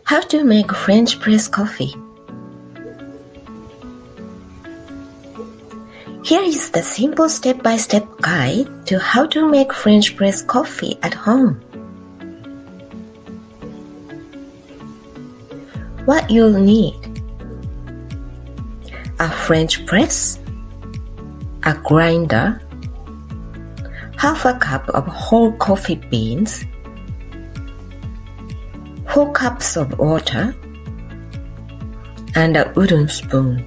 How to make French press coffee. Here is the simple step-by-step guide to how to make French press coffee at home. What you'll need: a French press, a grinder, half a cup of whole coffee beans, 4 cups of water, and a wooden spoon.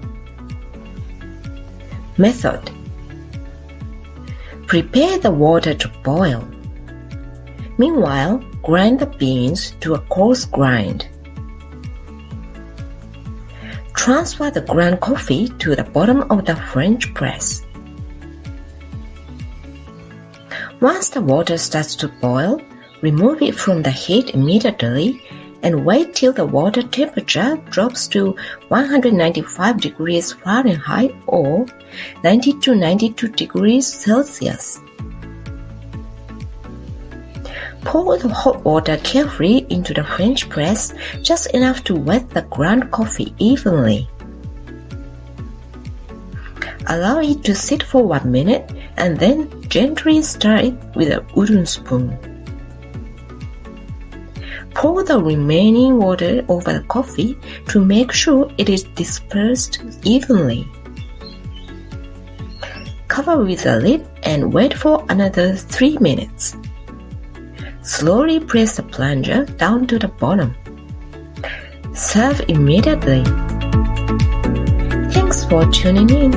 Method: prepare the water to boil. Meanwhile, grind the beans to a coarse grind. Transfer the ground coffee to the bottom of the French press. Once the water starts to boil, remove it from the heat immediately and wait till the water temperature drops to 195 degrees Fahrenheit or 90 to 92 degrees Celsius. Pour the hot water carefully into the French press, just enough to wet the ground coffee evenly. Allow it to sit for 1 minute and then gently stir it with a wooden spoon. Pour the remaining water over the coffee to make sure it is dispersed evenly. Cover with a lid and wait for another 3 minutes. Slowly press the plunger down to the bottom. Serve immediately. Thanks for tuning in.